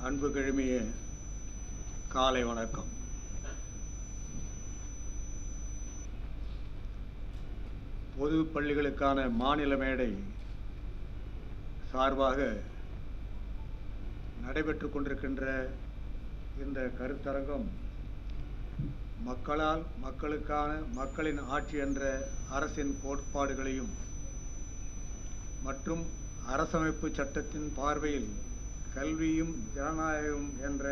அன்பு கிழமைய காலை வணக்கம். பொது பள்ளிகளுக்கான மாநில மேடை சார்பாக நடைபெற்று கொண்டிருக்கின்ற இந்த கருத்தரங்கம் மக்களால் மக்களுக்கான மக்களின் ஆட்சி என்ற அரசின் கோட்பாடுகளையும் மற்றும் அரசமைப்பு சட்டத்தின் பார்வையில் கல்வியும் ஜனநாயகம் என்ற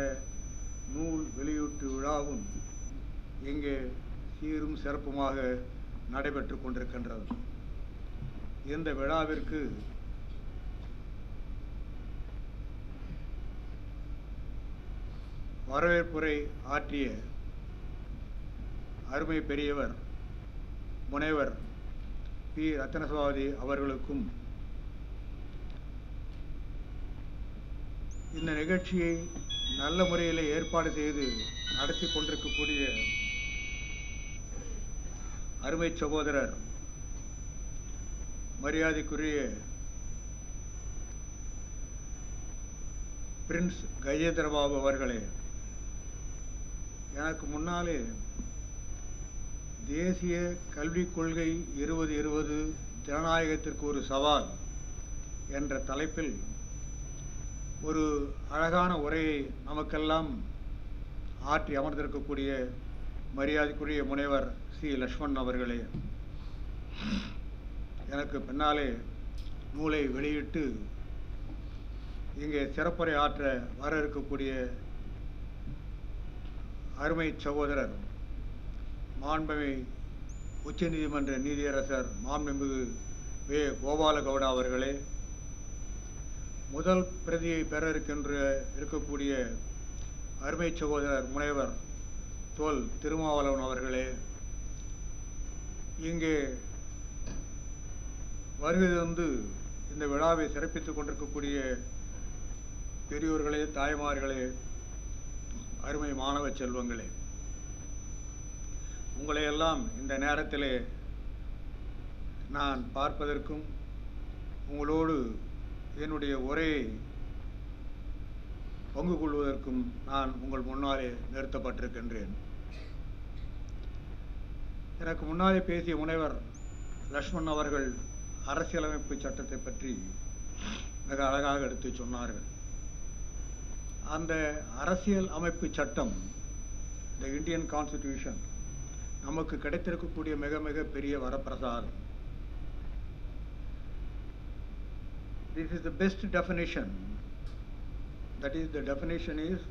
நூல் வெளியீட்டு விழாவும் இங்கே சீரும் சிறப்புமாக நடைபெற்று கொண்டிருக்கின்றது. இந்த விழாவிற்கு வரவேற்புரை ஆற்றிய அருமை பெரியவர் முனைவர் பி. ரத்னசபாபதி அவர்களுக்கும் இந்த நிகழ்ச்சியை நல்ல முறையில் ஏற்பாடு செய்து நடத்தி கொண்டிருக்கக்கூடிய அருமை சகோதரர் மரியாதைக்குரிய பிரின்ஸ் கஜேந்திரபாபு அவர்களே, எனக்கு முன்னாலே தேசிய கல்விக் கொள்கை 2020 ஜனநாயகத்திற்கு ஒரு சவால் என்ற தலைப்பில் ஒரு அழகான உரையை நமக்கெல்லாம் ஆற்றி அமர்ந்திருக்கக்கூடிய மரியாதைக்குரிய முனைவர் சி. லட்சுமணன் அவர்களே, எனக்கு பின்னாலே நூலை வெளியிட்டு இங்கே சிறப்புரை ஆற்ற வர இருக்கக்கூடிய அருமை சகோதரர் மாண்புமிகு உச்சநீதிமன்ற நீதியரசர் மாண்புமிகு வே. கோபாலகவுடா அவர்களே, முதல் பிரதியை பெற இருக்கக்கூடிய அருமை சகோதரர் முனைவர் தோல் திருமாவளவன் அவர்களே, இங்கே வருகை தந்து இந்த விழாவை சிறப்பித்துக் கொண்டிருக்கக்கூடிய பெரியோர்களே, தாய்மார்களே, அருமை மாணவ செல்வங்களே, உங்களையெல்லாம் இந்த நேரத்திலே நான் பார்ப்பதற்கும் உங்களோடு என்னுடைய உரையை பங்கு கொள்வதற்கும் நான் உங்கள் முன்னாலே நிறுத்தப்பட்டிருக்கின்றேன். எனக்கு முன்னாலே பேசிய முனைவர் லட்சுமணன் அவர்கள் அரசியலமைப்பு சட்டத்தை பற்றி மிக அழகாக எடுத்து சொன்னார்கள். அந்த அரசியல் அமைப்பு சட்டம், த இந்தியன் கான்ஸ்டிடியூஷன், நமக்கு கிடைத்திருக்கக்கூடிய மிக மிக பெரிய வரப்பிரசாதம். This is the best definition. That is, the definition is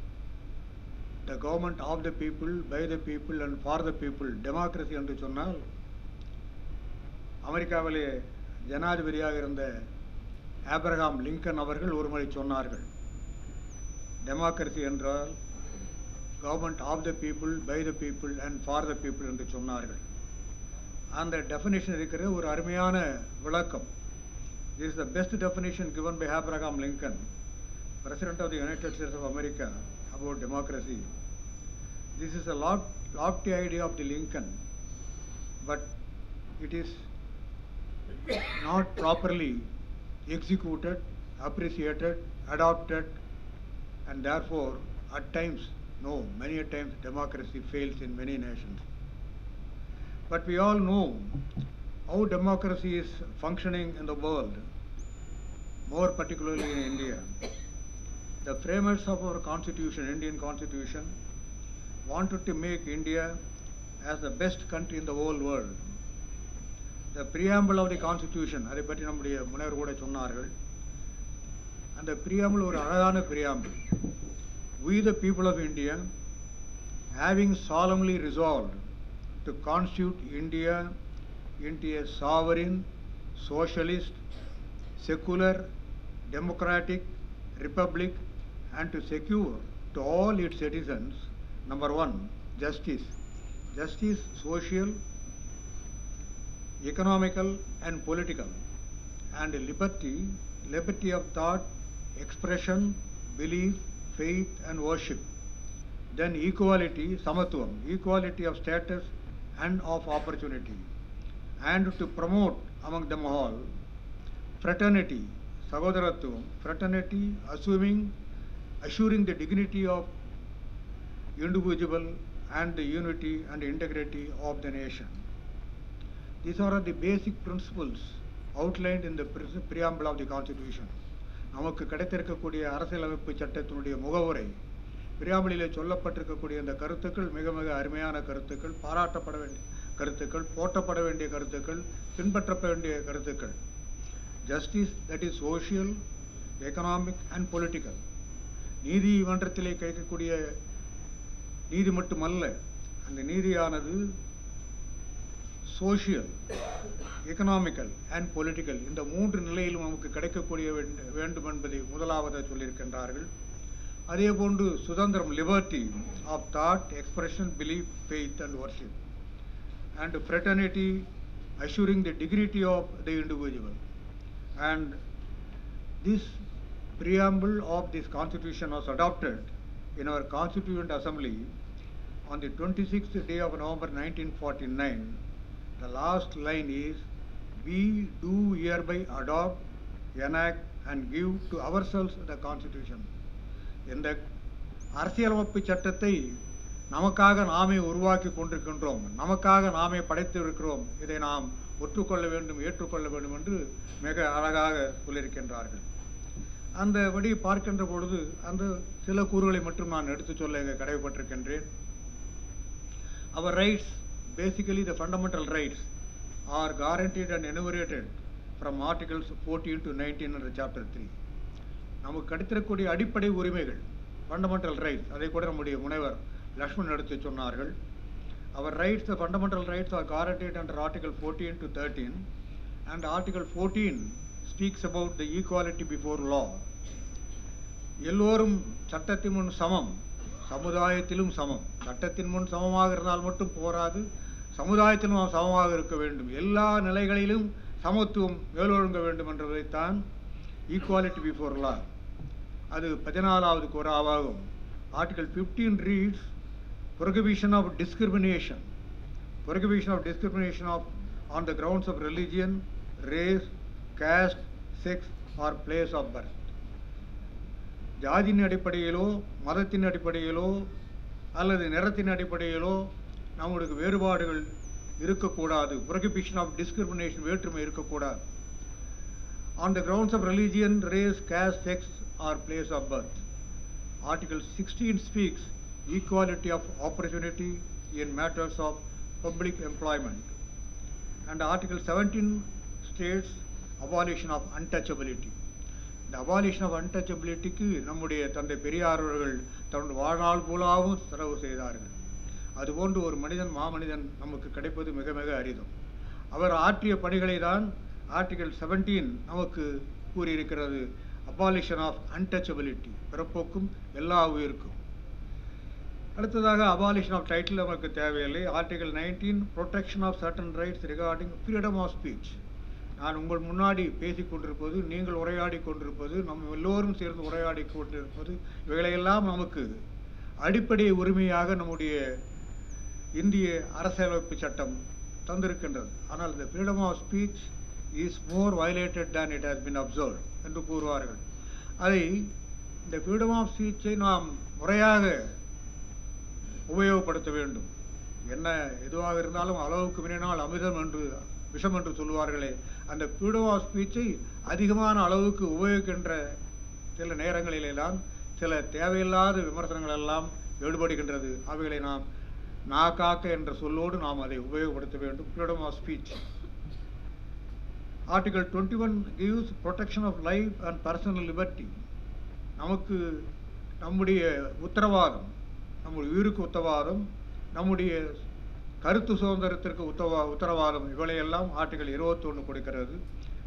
the government of the people, by the people and for the people. Democracy என்று சொன்னால், அமெரிக்காவிலே ஜனாதிபதியாக இருந்த ஆப்ரஹாம் லிங்கன் அவர்கள் ஒருமுறை சொன்னார்கள், டெமோக்ரஸி என்றால் government of the people, by the people and for the people என்று சொன்னார்கள். அந்த டெஃபினேஷன் இருக்கிற ஒரு அருமையான விளக்கம். This is the best definition given by Abraham Lincoln, President of the United States of America, about democracy. This is a lofty idea of the Lincoln, but it is not properly executed, appreciated, adopted, and therefore at times, many a times democracy fails in many nations. But we all know how democracy is functioning in the world, more particularly in India. The framers of our constitution, Indian constitution, wanted to make India as the best country in the whole world. The preamble of the constitution, அதை பற்றி நம்முடைய முனைவர் கூட சொன்னார்கள். அந்த preamble ஒரு அழகான preamble. We the people of India, having solemnly resolved to constitute India into a sovereign, socialist, secular, democratic republic, and to secure to all its citizens, number one, justice, social, economical and political, and liberty of thought, expression, belief, faith and worship. Then equality, samatvam, equality of status and of opportunity, and to promote among them all fraternity, sagodaratvam, fraternity, assuming assuring the dignity of individual and the unity and integrity of the nation. These are the basic principles outlined in the preamble of the Constitution. நமக்கு கிடைத்திருக்கக்கூடிய அரசியலமைப்பு சட்டத்தினுடைய முகவுரை பிரியாம்பிளிலே சொல்லப்பட்டிருக்கக்கூடிய இந்த கருத்துக்கள் மிக மிக அருமையான கருத்துக்கள், பாராட்டப்பட வேண்டிய கருத்துக்கள், போற்றப்பட வேண்டிய கருத்துக்கள், பின்பற்றப்பட வேண்டிய கருத்துக்கள். Justice, that is social, economic and political. நீதிமன்றத்திலே கிடைக்கக்கூடிய நீதி மட்டுமல்ல, அந்த நீதியானது சோஷியல், எக்கனாமிக்கல் அண்ட் பொலிட்டிக்கல் இந்த மூன்று நிலையிலும் நமக்கு கிடைக்கக்கூடிய வேண்டும் என்பதை முதலாவதாக சொல்லியிருக்கின்றார்கள். அதே போன்று சுதந்திரம், liberty of thought, expression, belief, faith and worship, and fraternity assuring the dignity of the individual. And this preamble of this Constitution was adopted in our Constituent Assembly on the 26th day of November 1949. The last line is, we do hereby adopt, enact and give to ourselves the Constitution. இந்த அரசியலமைப்பு சட்டத்தை நமக்காக நாமே உருவாக்கி கொண்டிருக்கின்றோம், நமக்காக நாமே படைத்திருக்கிறோம், இதை நாம் ஒற்றுக்கொள்ள வேண்டும், ஏற்றுக்கொள்ள வேண்டும் என்று மிக அழகாக சொல்லியிருக்கின்றார்கள். அந்த படி பார்க்கின்ற பொழுது அந்த சில கூறுகளை மட்டும் நான் எடுத்து சொல்ல இங்கே கடமைப்பட்டிருக்கின்றேன். Our rights, basically the fundamental rights, are guaranteed and enumerated from articles 14 to 19 under chapter 3. நமக்கு கிடைத்திருக்கக்கூடிய அடிப்படை உரிமைகள், ஃபண்டமெண்டல் ரைட்ஸ், அதை கூட நம்முடைய முனைவர் லக்ஷ்மண் எடுத்து சொன்னார்கள். Our rights, the fundamental rights, are guaranteed under article 14 to 13, and article 14 speaks about the equality before law. எல்லோரும் சட்டத்தின் முன் சமம், சமுதாயத்திலும் சமம். சட்டத்தின் முன் சமமாக இருந்தால் மட்டும் போராது, சமுதாயத்திலும் நாம் சமமாக இருக்க வேண்டும். எல்லா நிலைகளிலும் சமத்துவம் மேலோங்க வேண்டும் என்றதைத்தான் ஈக்குவாலிட்டி பிஃபோர் லா. அது 14வது குறாவாகும். Article 15 reads prohibition of discrimination on the grounds of religion, race, caste, sex or place of birth. ஜாதியின் அடிப்படையிலோ, மதத்தின் அடிப்படையிலோ அல்லது நிறத்தின் அடிப்படையிலோ நம்மளுக்கு வேறுபாடுகள் இருக்கக்கூடாது. prohibition of discrimination, வேற்றுமை இருக்கக்கூடாது. on the grounds of religion, race, caste, sex or place of birth. Article 16 speaks equality of opportunity in matters of public employment, and Article 17 states abolition of untouchability. The abolition of untouchability க்கு நம்முடைய தந்தை பெரியார் அவர்கள் தன்னுடைய வாழ்நாள் பூராவும் செலவு செய்தார்கள். அதுபோன்று ஒரு மனிதன், மாமனிதன் நமக்கு கிடைப்பது மிக மிக அரிதும். அவர் ஆற்றிய பணிகளை தான் ஆர்டிகல் 17 நமக்கு கூறியிருக்கிறது. abolition of untouchability, பிறப்போக்கும் எல்லா உயிருக்கும். அடுத்ததாக abolition of title நமக்கு தேவையில்லை. Article 19 protection of certain rights regarding freedom of speech. நான் உங்கள் முன்னாடி பேசிக் கொண்டிருப்பது, நீங்கள் உரையாடி கொண்டிருப்பது, நம்ம எல்லோரும் சேர்ந்து உரையாடி கொண்டிருப்பது, இவைகளையெல்லாம் நமக்கு அடிப்படை உரிமையாக நம்முடைய இந்திய அரசியலமைப்பு சட்டம் தந்திருக்கின்றது. ஆனால் the freedom of speech is more violated than it has been observed என்று கூறுவார்கள். அதை இந்த freedom of speech-ஐ நாம் முறையாக உபயோகப்படுத்த வேண்டும். என்ன எதுவாக இருந்தாலும் அளவுக்கு மீறினால் அமிர்தம் என்று விஷம் என்று சொல்லுவார்களே, அந்த freedom of speech-ஐ அதிகமான அளவுக்கு உபயோகிக்கின்ற சில நேரங்களிலெல்லாம் சில தேவையில்லாத விமர்சனங்கள் எல்லாம் ஈடுபடுகின்றது. அவைகளை நாம் நாக்காக்க என்ற சொல்லோடு நாம் அதை உபயோகப்படுத்த வேண்டும். freedom of speech. Article 21 gives protection of life and personal liberty. நமக்கு நம்முடைய உத்தரவாதம், நம்முடைய உயிருக்கு உத்தரவாதம், நம்முடைய கருத்து சுதந்திரத்திற்கு உத்தரவாதம், இவையெல்லாம் ஆர்டிகல் 21 கொடுக்கிறது.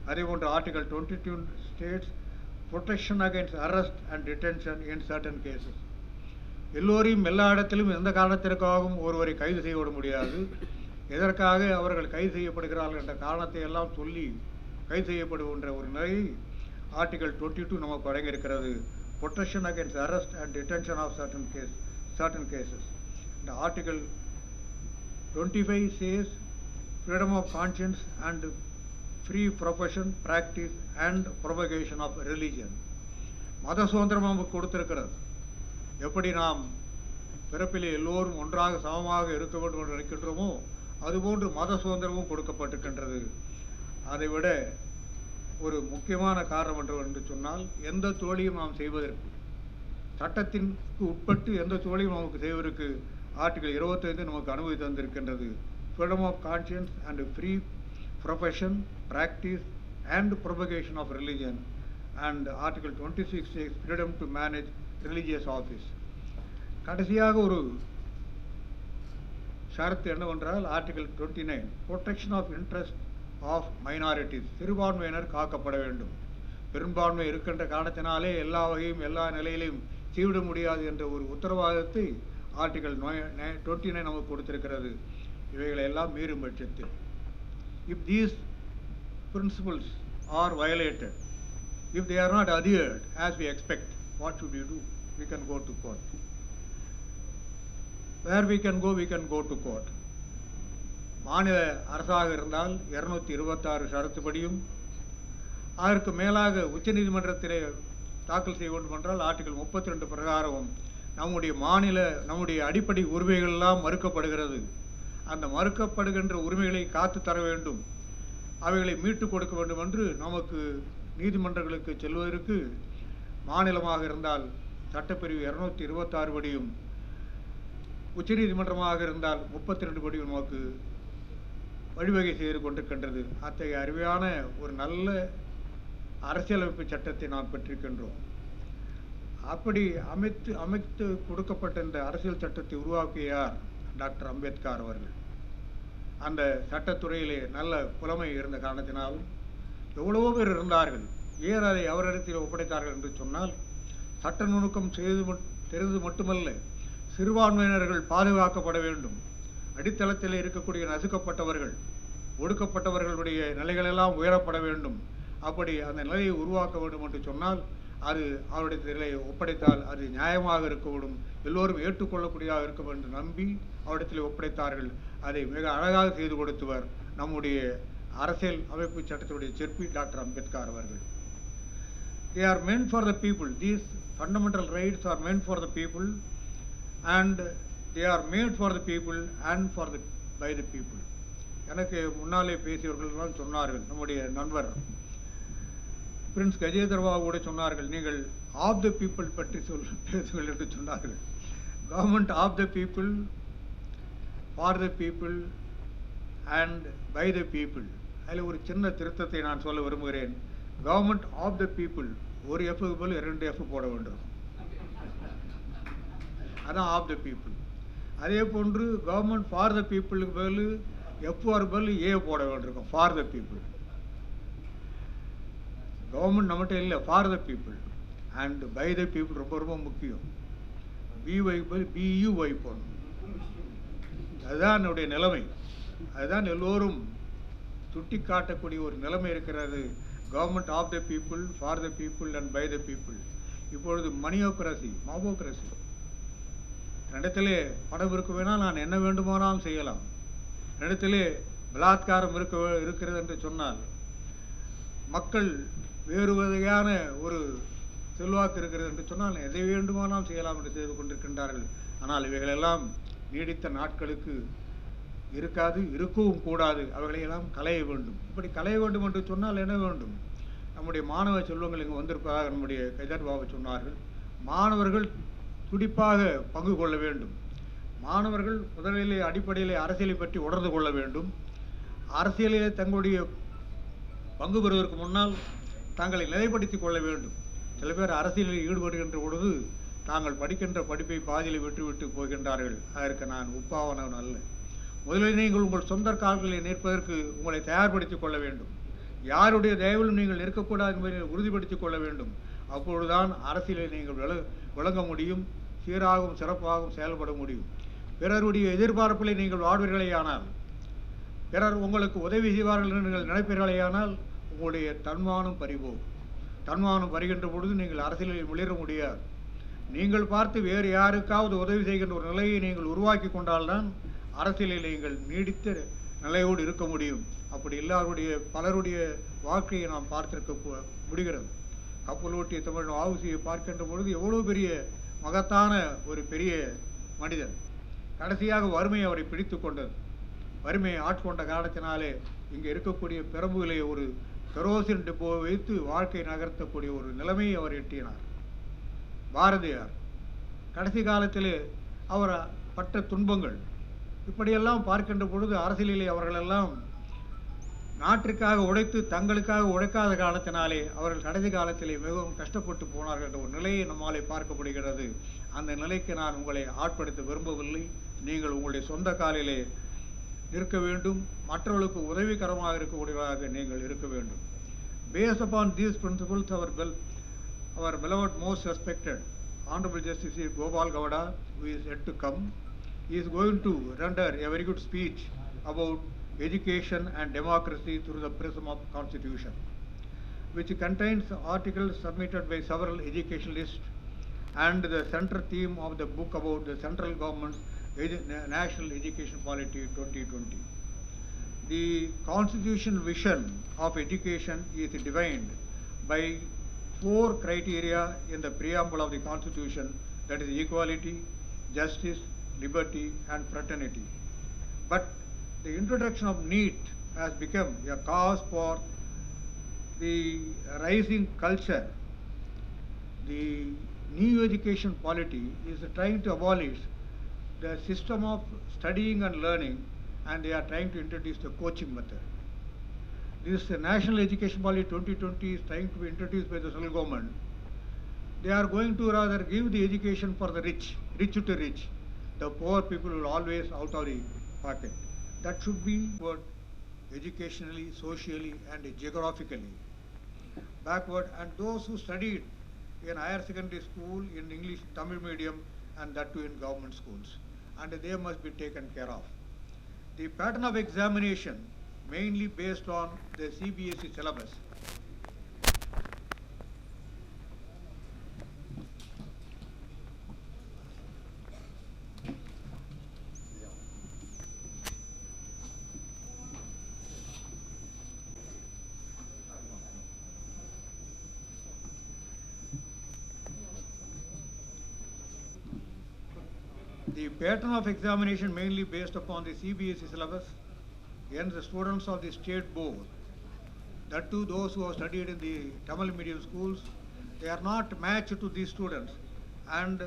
அதேபோன்று article 22 states protection against arrest and detention in certain cases. எல்லோரையும் எல்லா இடத்திலும் எந்த காரணத்திற்காகவும் ஒருவரை கைது செய்ய முடியாது. எதற்காக அவர்கள் கைது செய்யப்படுகிறார்கள் என்ற காரணத்தை எல்லாம் சொல்லி கைது செய்யப்படுகின்ற ஒரு நிலையை ஆர்டிகல் 22 நமக்கு வழங்கியிருக்கிறது. protection against arrest and detention of certain cases. இந்த article 25 says freedom of conscience and free profession, practice and propagation of religion. மத சுதந்திரம் நமக்கு கொடுத்திருக்கிறது. எப்படி நாம் பிறப்பிலே எல்லோரும் ஒன்றாக சமமாக இருக்க வேண்டும் என்று நினைக்கின்றோமோ அதுபோன்று மத சுதந்திரமும் கொடுக்கப்பட்டிருக்கின்றது. அதைவிட ஒரு முக்கியமான காரணம் என்று சொன்னால் எந்த தொழிலையும் நாம் செய்வதற்கு சட்டத்திற்கு உட்பட்டு எந்த தொழிலையும் நமக்கு செய்வதற்கு ஆர்டிகல் 25 நமக்கு அனுமதி தந்திருக்கின்றது. Freedom of conscience and free profession practice and propagation of religion and article 26 says freedom to manage religious office. கடைசியாக ஒரு ஷரத்து என்னவென்றால் article 29 protection of interest of minorities, சிறுபான்மையினர் காக்கப்பட வேண்டும். பெரும்பான்மை இருக்கின்ற காரணத்தினாலே எல்லா வகையும் எல்லா நிலையிலும் செய்விட முடியாது என்ற ஒரு உத்தரவாதத்தை ஆர்டிகல் 29 நமக்கு கொடுத்திருக்கிறது. இவைகளை எல்லாம் மீறும் பட்சத்தில் if these principles are violated, if they are not adhered as we expect, what should we do? We can go to court. Where we can go to court. மாநில அரசாக இருந்தால் 226 ஷரத்துப்படியும் அதற்கு மேலாக உச்சநீதிமன்றத்திலே தாக்கல் செய்ய வேண்டும் என்றால் ஆர்டிகல் 32 பிரகாரமும் நம்முடைய அடிப்படை உரிமைகள் எல்லாம் மறுக்கப்படுகிறது. அந்த மறுக்கப்படுகின்ற உரிமைகளை காத்து தர வேண்டும், அவைகளை மீட்டு கொடுக்க வேண்டும் என்று நமக்கு நீதிமன்றங்களுக்கு செல்வதற்கு மாநிலமாக இருந்தால் சட்டப்பிரிவு 226 படியும் உச்சநீதிமன்றமாக இருந்தால் 32 படியும் நமக்கு வழிவகை செய்து கொண்டிருக்கின்றது. அத்தகைய அருமையான ஒரு நல்ல அரசியலமைப்பு சட்டத்தை நாம் பெற்றிருக்கின்றோம். அப்படி அமைத்து கொடுக்கப்பட்ட இந்த அரசியல் சட்டத்தை உருவாக்கியார் டாக்டர் அம்பேத்கர் அவர்கள். அந்த சட்டத்துறையிலே நல்ல புலமை இருந்த காரணத்தினாலும் எவ்வளவோ பேர் இருந்தார்கள். ஏன் அதை அவரிடத்தில் ஒப்படைத்தார்கள் என்று சொன்னால் சட்ட நுணுக்கம் தெரிந்து மட்டுமல்ல, சிறுபான்மையினர்கள் பாதுகாக்கப்பட வேண்டும். அடித்தளத்தில் இருக்கக்கூடிய நசுக்கப்பட்டவர்கள் ஒடுக்கப்பட்டவர்களுடைய நிலைகளெல்லாம் உயரப்பட வேண்டும். அப்படி அந்த நிலையை உருவாக்க வேண்டும் என்று சொன்னால் அது அவருடைய ஒப்படைத்தால் அது நியாயமாக இருக்க வேண்டும், எல்லோரும் ஏற்றுக்கொள்ளக்கூடியதாக இருக்கும் என்று நம்பி அவரிடத்தில் ஒப்படைத்தார்கள். அதை மிக அழகாக செய்து கொடுத்தவர் நம்முடைய அரசியல் அமைப்பு சட்டத்துடைய சிற்பி டாக்டர் அம்பேத்கர் அவர்கள். They are meant for the people. These fundamental rights are meant for the people and they are made for the people and by the people. எனக்கு முன்னாலே பேசியவர்கள் சொன்னார்கள், நம்முடைய நண்பர் பிரின்ஸ் கஜேந்திரவா கூட சொன்னார்கள், நீங்கள் ஆஃப் த பீப்புள் பற்றி பேசுங்கள் என்று சொன்னார்கள். Government of the people, for the people and by the people. அதில் ஒரு சின்ன திருத்தத்தை நான் சொல்ல விரும்புகிறேன். கவர்மெண்ட் ஆஃப் த பீப்புள் ஒரு எஃப்க்கு போல் 2 எஃப் போட வேண்டும், அதான் ஆஃப் த பீப்புள். அதே போன்று கவர்மெண்ட் ஃபார் த பீப்புளுக்கு பதில் எஃப்ஆர் பதில் ஏ போட வேண்டியிருக்கும், ஃபார் த பீப்புள். கவர்மெண்ட் நம்மகிட்ட இல்லை, for the people and by the people ரொம்ப ரொம்ப முக்கியம். பிஒய் பதில் பியூஒய் போடணும். அதுதான் என்னுடைய நிலைமை. அதுதான் எல்லோரும் சுட்டி காட்டக்கூடிய ஒரு நிலைமை இருக்கிறது. Government of the people, for the people and by the people. இப்பொழுது மணியோக்ரசி, மாவோக்ரசி. இடத்திலே பணம் இருக்க வேணால் நான் என்ன வேண்டுமானாலும் செய்யலாம். இடத்திலே பலாத்காரம் இருக்கிறது என்று சொன்னால் மக்கள் வேறு வகையான ஒரு செல்வாக்கு இருக்கிறது என்று சொன்னால் எதை வேண்டுமானாலும் செய்யலாம் என்று செய்து கொண்டிருக்கின்றார்கள். ஆனால் இவைகளெல்லாம் நீடித்த நாட்களுக்கு இருக்காது, இருக்கவும் கூடாது. அவைகளையெல்லாம் களைய வேண்டும். இப்படி களைய வேண்டும் என்று சொன்னால் என்ன வேண்டும்? நம்முடைய மாணவ செல்வங்கள் இங்கு வந்திருப்பதாக நம்முடைய கைதர் பாபு சொன்னார்கள். மாணவர்கள் துடிப்பாக பங்கு கொள்ள வேண்டும். மாணவர்கள் முதலிலே அடிப்படையிலே அரசியலை பற்றி உணர்ந்து கொள்ள வேண்டும். அரசியலிலே தங்களுடைய பங்கு பெறுவதற்கு முன்னால் தங்களை நிலைப்படுத்திக் கொள்ள வேண்டும். சில பேர் அரசியலில் ஈடுபடுகின்ற பொழுது தாங்கள் படிக்கின்ற படிப்பை பாதியில் விட்டுவிட்டு போகின்றார்கள். அதற்கு நான் ஒப்பாவனவன் அல்ல. முதலில் நீங்கள் உங்கள் சொந்த கால்களில் நிற்பதற்கு உங்களை தயார்படுத்திக் கொள்ள வேண்டும். யாருடைய தயவிலும் நீங்கள் நிற்கக்கூடாது என்பதை உறுதிப்படுத்திக் கொள்ள வேண்டும். அப்பொழுதுதான் அரசியலில் நீங்கள் விளங்க முடியும், சீராகவும் சிறப்பாகவும் செயல்பட முடியும். பிறருடைய எதிர்பார்ப்பில் நீங்கள் வாழ்வீர்களேயானால், பிறர் உங்களுக்கு உதவி செய்வார்கள் என்று நீங்கள் நினைப்பீர்களேயானால் உங்களுடைய தன்மானம் பறிபோகும். தன்மானம் பறிகின்ற பொழுது நீங்கள் அரசியலில் முளிர முடியாது. நீங்கள் பார்த்து வேறு யாருக்காவது உதவி செய்கின்ற ஒரு நிலையை நீங்கள் உருவாக்கி கொண்டால்தான் அரசியலில் நீங்கள் நீடித்த நிலையோடு இருக்க முடியும். அப்படி பலருடைய வாழ்க்கையை நாம் பார்த்திருக்க முடிகிறது. கப்பலோட்டிய தமிழ் ஆவுசியை பார்க்கின்ற பொழுது எவ்வளோ பெரிய மகத்தான ஒரு பெரிய மனிதன். கடைசியாக வறுமை அவரை பிடித்து கொண்டது. வறுமையை ஆட்கொண்ட காரணத்தினாலே இங்கே இருக்கக்கூடிய பெரம்புகளை ஒரு கெரோசின் டிப்போவை வைத்து வாழ்க்கை நகர்த்தக்கூடிய ஒரு நிலைமையை அவர் எட்டினார். பாரதியார் கடைசி காலத்திலே அவர் பட்ட துன்பங்கள் இப்படியெல்லாம் பார்க்கின்ற பொழுது அரசியலிலே அவர்களெல்லாம் நாட்டிற்காக உழைத்து தங்களுக்காக உழைக்காத காலத்தினாலே அவர்கள் கடைசி காலத்திலே மிகவும் கஷ்டப்பட்டு போனார்கள் என்ற ஒரு நிலையை நம்மாலே பார்க்கப்படுகிறது. அந்த நிலைக்கு நான் உங்களை ஆட்படுத்த விரும்பவில்லை. நீங்கள் உங்களுடைய சொந்த காலிலே இருக்க வேண்டும், மற்றவர்களுக்கு உதவிகரமாக இருக்கக்கூடியவராக நீங்கள் இருக்க வேண்டும். Based upon these principles, our beloved, most respected Honorable Justice Gopal Gowda, who is yet to come, is going to render a very good speech about education and democracy through the prism of Constitution, which contains articles submitted by several educationalists and the central theme of the book about the central government's National Education Policy 2020. The constitutional vision of education is defined by 4 criteria in the preamble of the Constitution, that is equality, justice, liberty and fraternity. But the introduction of NEET has become a cause for the rising culture. The new education policy is trying to abolish the system of studying and learning, and they are trying to introduce the coaching method. This National Education Policy 2020 is trying to be introduced by the central government. They are going to rather give the education for the rich to rich. The poor people will always out of the pocket. That should be what educationally, socially and geographically backward, and those who studied in higher secondary school in English Tamil medium and that too in government schools, and they must be taken care of. The pattern of examination mainly based on the CBSE syllabus. The pattern of examination mainly based upon the CBSE syllabus, and the students of the state board, that too those who have studied in the Tamil medium schools, they are not matched to these students and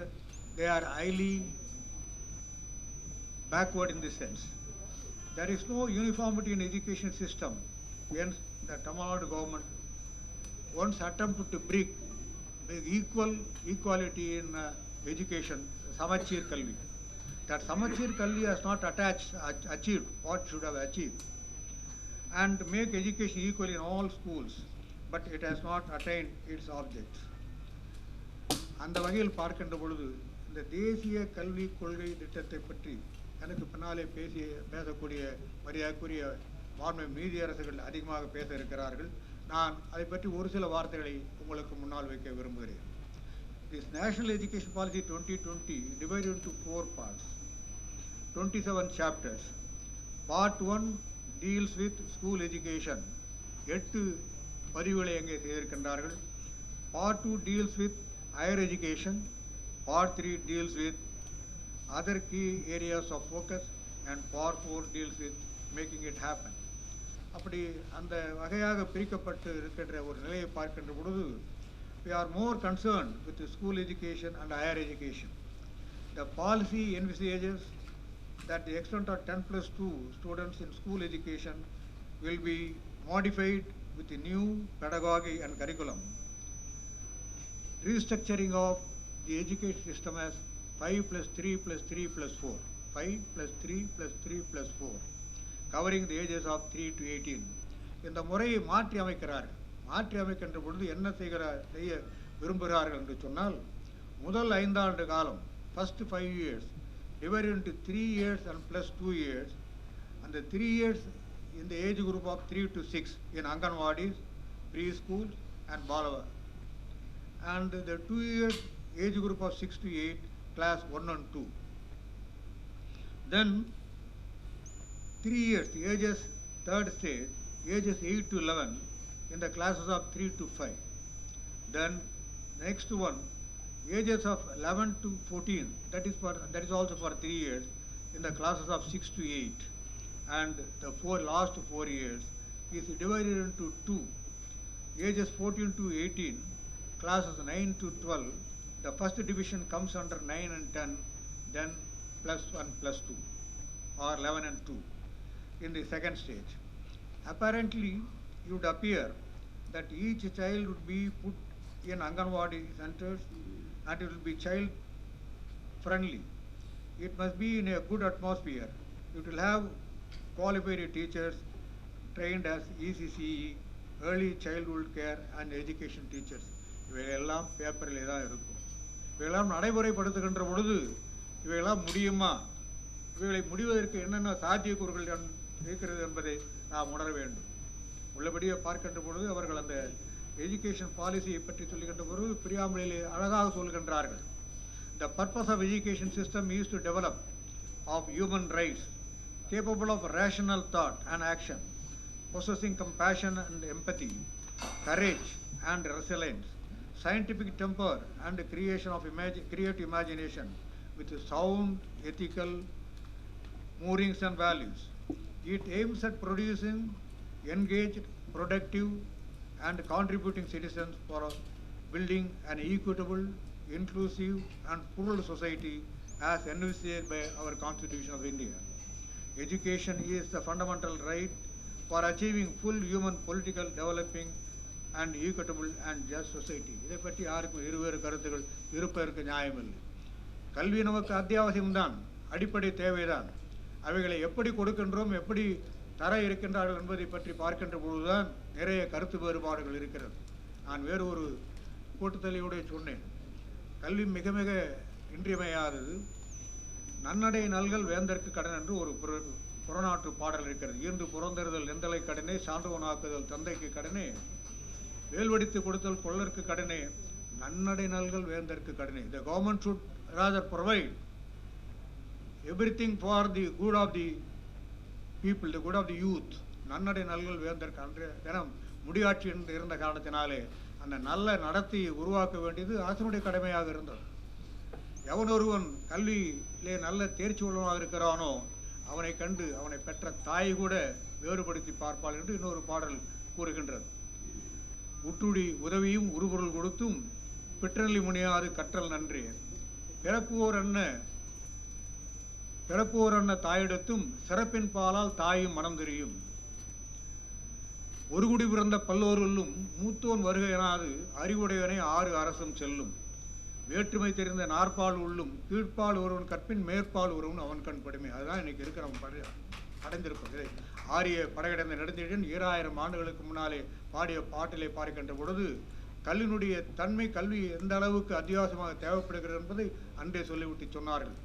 they are highly backward in this sense. There is no uniformity in education system. Hence the Tamil Nadu government once attempted to bring the equality in education, Samachir Kalvi. That Samachir Kalvi has not achieved what should have achieved, and make education equal in all schools, but it has not attained its objects. அந்த வகையில் பார்க்கின்ற பொழுது இந்த தேசிய கல்விக் கொள்கை திட்டத்தை பற்றி எனக்கு பின்னாலே பேசக்கூடிய மரியாதைக்குரிய மாண்புமிகு நீதியரசர்கள் அதிகமாக பேச இருக்கிறார்கள். நான் அதை பற்றி ஒரு சில வார்த்தைகளை உங்களுக்கு முன்னால் வைக்க விரும்புகிறேன். This National Education Policy 2020 divided into 4 parts, 27 chapters. Part 1 deals with school education. 8 பதிவுகளை அங்கே செய்திருக்கின்றார்கள். Part 2 deals with higher education. Part 3 deals with other key areas of focus, and Part 4 deals with making it happen. அப்படி அந்த வகையாக பிரிக்கப்பட்டு இருக்கின்ற ஒரு நிலையை பார்க்கின்ற பொழுது we are more concerned with the school education and higher education. The policy envisages that the extent of 10+2 students in school education will be modified with the new pedagogy and curriculum. Restructuring of the education system as 5+3+3+4, 5+3+3+4, covering the ages of 3 to 18. இந்த முறையை மாற்றி அமைக்கிறார்கள். மாற்றி அமைக்கின்ற பொழுது என்ன செய்ய விரும்புகிறார்கள் என்று சொன்னால், முதல் 5 ஆண்டு காலம், first 5 years, divided into 3 years and plus 2 years, and the 3 years in the age group of 3 to 6 in Anganwadis, preschool and Balava, and the 2 years age group of 6 to 8, class 1 and 2. Then 3 years, the ages, third stage, ages 8 to 11 in the classes of 3 to 5. Then next one, ages of 11 to 14, that is also for 3 years in the classes of 6 to 8, and the last 4 years is divided into two. Ages 14 to 18, classes 9 to 12, the first division comes under 9 and 10, then plus 1 plus 2, or 11 and 2 in the second stage. Apparently, it would appear that each child would be put in Anganwadi centers and it will be child friendly. It must be in a good atmosphere. It will have qualified teachers trained as ECCE, early childhood care and education teachers. இவையெல்லாம் பேப்பரிலே தான் இருக்கும். இவையெல்லாம் நடைமுறைப்படுத்துகின்ற பொழுது இவையெல்லாம் முடியுமா, இவைகளை முடிவதற்கு என்னென்ன சாத்தியக்கூறுகள் இருக்கிறது என்பதை நாம் உணர வேண்டும். உள்ளபடியே பார்க்கின்ற பொழுது அவர்கள் அந்த எஜுகேஷன் பாலிசியை பற்றி சொல்லுகின்ற பொழுது பிரியாமலிலே அழகாக சொல்கின்றார்கள். The purpose of education system is to develop of human rights capable of rational thought and action, possessing compassion and empathy, courage and resilience, scientific temper and creation of creative imagination with sound ethical moorings and values. It aims at producing engaged, productive and contributing citizens for building an equitable, inclusive and plural society as envisaged by our Constitution of India. Education is the fundamental right for achieving full human political developing and equitable and just society. இதை பற்றி யாருக்கும் இருவேறு கருத்துகள் இருப்பதற்கு நியாயமில்லை. கல்வி நமக்கு அத்தியாவசியம்தான், அடிப்படை தேவைதான். அவைகளை எப்படி கொடுக்கின்றோம், எப்படி தர இருக்கின்றார்கள் என்பதை பற்றி பார்க்கின்ற பொழுதுதான் நிறைய கருத்து வேறுபாடுகள் இருக்கிறது. நான் வேறு ஒரு கூட்டத்தலையோடு சொன்னேன், கல்வி மிக மிக இன்றியமையாதது. நன்னடை நல்கல் வேந்தற்கு கடன் என்று ஒரு புறநாற்று பாடல் இருக்கிறது. ஈர்ந்து புறந்தறுதல் எந்தலை கடனே, சான்றோனாக்குதல் தந்தைக்கு கடனே, வேல்வடித்து கொடுத்தல் கொள்ளற்கு கடனே, நன்னடை நல்கல் வேந்தற்கு கடனே. The government should rather provide everything for the good of the people, the good of the youth. நன்னடை நல்கல் வேந்தற்கு அன்றைய தினம் முடியாட்சி இருந்த காரணத்தினாலே அந்த நல்ல நடத்தையை உருவாக்க வேண்டியது அரசனுடைய கடமையாக இருந்தது. எவனொருவன் கல்வியிலே நல்ல தேர்ச்சி உள்ளவனாக இருக்கிறானோ அவனை கண்டு அவனை பெற்ற தாய் கூட வேறுபடுத்தி பார்ப்பாள் என்று இன்னொரு பாடல் கூறுகின்றது. உட்டுடி உதவியும் உருபொருள் கொடுத்தும் பிற்றலி முனியாது கற்றல் நன்றே, பிறப்போர் அன்ன தாயிடத்தும் சிறப்பின் பாலால் தாயும் மனம் தெரியும். ஒரு குடி பிறந்த பல்லோருள்ளும் மூத்தோன் வருகை எனாது அறிவுடையவனை 6 அரசும் செல்லும். வேற்றுமை தெரிந்த நாற்பால் உள்ளும் கீழ்ப்பால் ஒருவன் கற்பின் மேற்பால் ஒருவன் அவன் கண் படுமை. அதுதான் இன்னைக்கு இருக்கிற அடைந்திருப்பது. ஆரிய படையடைந்த நெடுந்தீழன் 2000 ஆண்டுகளுக்கு முன்னாலே பாடிய பாட்டிலே பார்க்கின்ற பொழுது கல்வியினுடைய தன்மை, கல்வி எந்த அளவுக்கு அத்தியாவசியமாக தேவைப்படுகிறது என்பதை அன்றே சொல்லிவிட்டு சொன்னார்கள்.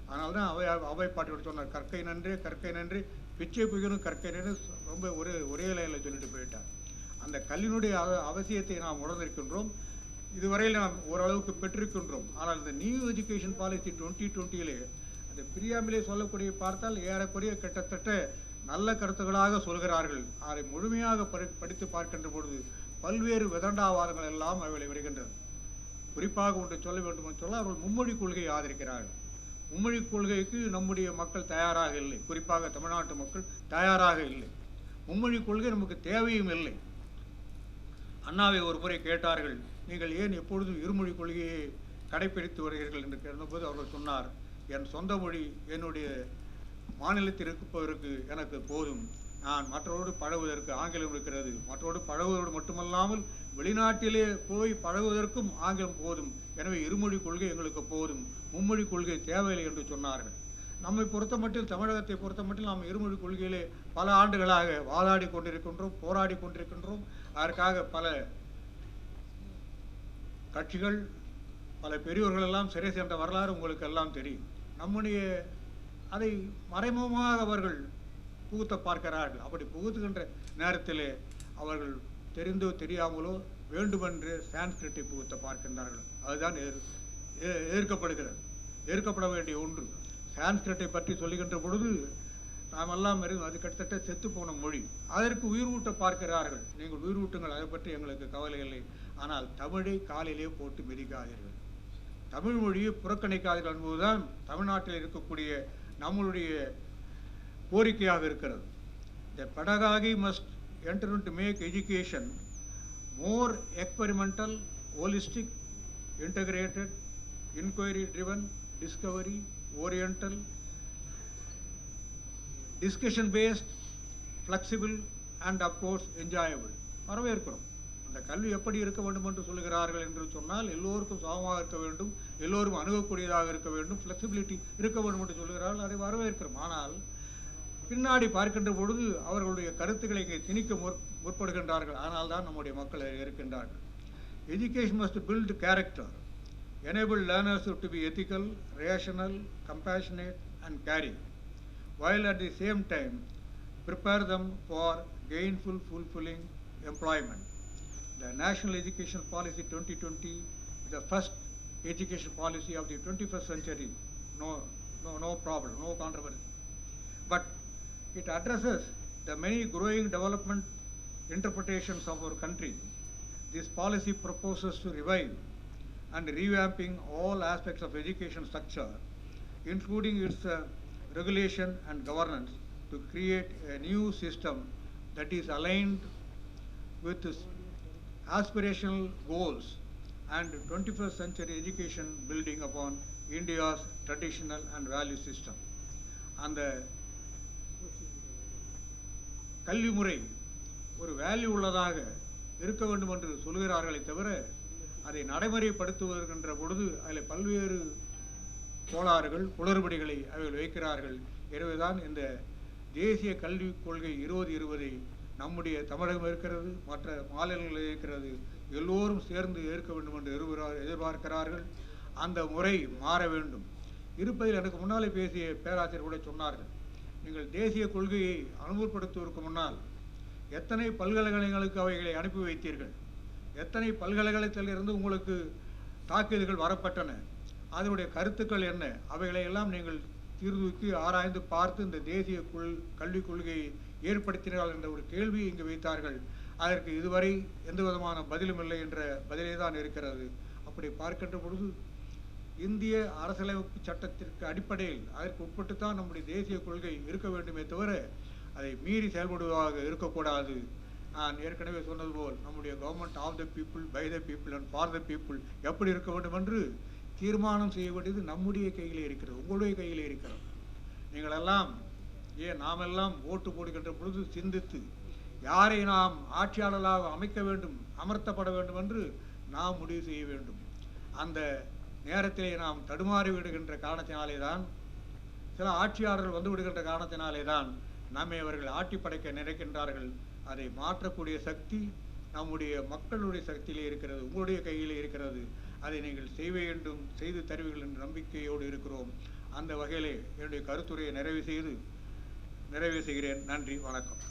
அதனால்தான் அவை பாட்டியோடு சொன்னார், கற்கை நன்றே கற்கை நன்றே பிச்சை புகழும் கற்கை நன்றே, ரொம்ப ஒரே லைனில் சொல்லிட்டு போயிட்டார். அந்த கல்வியினுடைய அவசியத்தை நாம் உணர்ந்திருக்கின்றோம். இதுவரையில் நாம் ஓரளவுக்கு பெற்றிருக்கின்றோம். ஆனால் இந்த நியூ எஜுகேஷன் பாலிசி 2020 அந்த பிரியாமலே சொல்லக்கூடிய பார்த்தால் ஏறக்குறைய கிட்டத்தட்ட நல்ல கருத்துக்களாக சொல்கிறார்கள். அதை முழுமையாக படித்து பார்க்கின்ற பொழுது பல்வேறு விதண்டாவாதங்கள் எல்லாம் அவைகளை வருகின்றது. குறிப்பாக ஒன்று சொல்ல வேண்டும் என்று சொல்ல அவர்கள் மும்மொழி கொள்கையை ஆதரிக்கிறார்கள். மும்மொழி கொள்கைக்கு நம்முடைய மக்கள் தயாராக இல்லை, குறிப்பாக தமிழ்நாட்டு மக்கள் தயாராக இல்லை. மும்மொழி கொள்கை நமக்கு தேவையும் இல்லை. அண்ணாவை ஒரு முறை கேட்டார்கள், நீங்கள் ஏன் எப்பொழுதும் இருமொழி கொள்கையை கடைபிடித்து வருகிறீர்கள் என்று கேட்டபோது அவர்கள் சொன்னார், என் சொந்த மொழி என்னுடைய மாநிலத்தில் இருப்பதற்கு எனக்கு போதும். நான் மற்றவரோடு பழகுவதற்கு ஆங்கிலம் இருக்கிறது. மற்றவரோடு பழகுவதோடு மட்டுமல்லாமல் வெளிநாட்டிலே போய் பழகுவதற்கும் ஆங்கிலம் போதும். எனவே இருமொழி கொள்கை எங்களுக்கு போதும், மும்மொழி கொள்கை தேவையில்லை என்று சொன்னார்கள். நம்மை பொறுத்த மட்டில், தமிழகத்தை பொறுத்த மட்டில் நாம் இருமொழி கொள்கையிலே பல ஆண்டுகளாக வாதாடி கொண்டிருக்கின்றோம், போராடி கொண்டிருக்கின்றோம். அதற்காக பல கட்சிகள், பல பெரியோர்கள் எல்லாம் சிறை சென்ற வரலாறு உங்களுக்கு எல்லாம் தெரியும். நம்முடைய அதை மறைமுகமாக அவர்கள் புகுத்த பார்க்கிறார்கள். அப்படி புகுத்துகின்ற நேரத்திலே அவர்கள் தெரிந்தோ தெரியாமலோ வேண்டுமென்று சான்ஸ்கிரிட்டை புகுத்த பார்க்கின்றார்கள். அதுதான் எதிர்க்கப்படுகிறது, எதிர்க்கப்பட வேண்டிய ஒன்று. சான்ஸ்கிரிட்டை பற்றி சொல்லுகின்ற பொழுது நாமெல்லாம் அது கிட்டத்தட்ட செத்து போன மொழி. அதற்கு உயிர் ஊட்ட பார்க்கிறார்கள். நீங்கள் உயிர் ஊட்டுங்கள், அதை பற்றி எங்களுக்கு கவலை இல்லை. ஆனால் தமிழை காலிலே போட்டு மிதிக்காதீர்கள். தமிழ் மொழியை புறக்கணிக்காதீர்கள் என்பதுதான் தமிழ்நாட்டில் இருக்கக்கூடிய நம்மளுடைய கோரிக்கையாக இருக்கிறது. The pedagogy must enter into make education more experimental, holistic, integrated, inquiry-driven, discovery-oriental, discussion-based, flexible, and of course enjoyable. வரவேற்கிறோம். அந்த கல்வி எப்படி இருக்க வேண்டும் என்று சொல்லுகிறார்கள் என்று சொன்னால் எல்லோருக்கும் சமமாக இருக்க வேண்டும், எல்லோரும் அணுகக்கூடியதாக இருக்க வேண்டும், ஃப்ளெக்சிபிலிட்டி இருக்க வேண்டும் என்று சொல்லுகிறார்கள். அதை வரவேற்கிறோம். ஆனால் பின்னாடி பார்க்கின்ற பொழுது அவர்களுடைய கருத்துக்களை இங்கே திணிக்க முற்படுகின்றார்கள். ஆனால் தான் நம்முடைய மக்கள் இருக்கின்றார்கள். Education must build character, enable learners to be ethical, rational, compassionate, and caring, while at the same time prepare them for gainful, fulfilling employment. The National Education Policy 2020 is the first education policy of the 21st century. No problem, no controversy. But it addresses the many growing development interpretations of our country. This policy proposes to revive and revamping all aspects of education structure, including its regulation and governance, to create a new system that is aligned with aspirational goals and 21st century education building upon India's traditional and value system. அந்த கல்வி முறை ஒரு value உள்ளதாக இருக்க வேண்டும் என்று சொல்கிறார்களே தவிர அதை நடைமுறைப்படுத்துவதற்கின்ற பொழுது அதில் பல்வேறு கோளாறுகள் குளறுபடிகளை அவர்கள் வைக்கிறார்கள். எனவேதான் இந்த தேசிய கல்விக் கொள்கை 2020 நம்முடைய தமிழகம் இருக்கிறது, மற்ற மாநிலங்களில் இருக்கிறது, எல்லோரும் சேர்ந்து ஏற்க வேண்டும் என்று எதிர்பார்க்கிறார்கள். அந்த முறை மாற வேண்டும். இருப்பதில் எனக்கு முன்னாலே பேசிய பேராசிரியர் கூட சொன்னார்கள், நீங்கள் தேசிய கொள்கையை அனுமதிப்படுத்துவதற்கு முன்னால் எத்தனை பல்கலைக்கழகங்களுக்கு அவைகளை அனுப்பி வைத்தீர்கள், எத்தனை பல்கலைக்கழகத்திலிருந்து உங்களுக்கு தாக்கீதுகள் வரப்பட்டன, அதனுடைய கருத்துக்கள் என்ன, அவைகளை எல்லாம் நீங்கள் தீர்தூக்கி ஆராய்ந்து பார்த்து இந்த தேசிய கல்விக் கொள்கையை ஏற்படுத்தினார்கள் என்ற ஒரு கேள்வியை இங்கு வைத்தார்கள். அதற்கு இதுவரை எந்த விதமான பதிலும் இல்லை என்ற பதிலே தான் இருக்கிறது. அப்படி பார்க்கின்ற பொழுது இந்திய அரசியலமைப்பு சட்டத்திற்கு அடிப்படையில் அதற்கு உட்பட்டுத்தான் நம்முடைய தேசிய கொள்கை இருக்க வேண்டுமே தவிர அதை மீறி செயல்படுவதாக இருக்கக்கூடாது. நான் ஏற்கனவே சொன்னது போல் நம்முடைய government of the people, by the people and for the people எப்படி இருக்க வேண்டும் என்று தீர்மானம் செய்ய வேண்டியது நம்முடைய கையிலே இருக்கிறது, உங்களுடைய கையிலே இருக்கிறது. நீங்களெல்லாம் நாமெல்லாம் ஓட்டு போடுகின்ற பொழுது சிந்தித்து யாரை நாம் ஆட்சியாளர்களாக அமைக்க வேண்டும், அமர்த்தப்பட வேண்டும் என்று நாம் முடிவு செய்ய வேண்டும். அந்த நேரத்திலே நாம் தடுமாறி விடுகின்ற காரணத்தினாலே தான், சில ஆட்சியாளர்கள் வந்து விடுகின்ற காரணத்தினாலே தான் நம்மை அவர்கள் ஆட்டி படைக்க நினைக்கின்றார்கள். அதை மாற்றக்கூடிய சக்தி நம்முடைய மக்களுடைய சக்தியிலே இருக்கிறது, உங்களுடைய கையிலே இருக்கிறது. அதை நீங்கள் செய்ய வேண்டும், செய்து தருவீர்கள் என்ற நம்பிக்கையோடு இருக்கிறோம். அந்த வகையிலே என்னுடைய கருத்துரையை நிறைவு செய்கிறேன். நன்றி, வணக்கம்.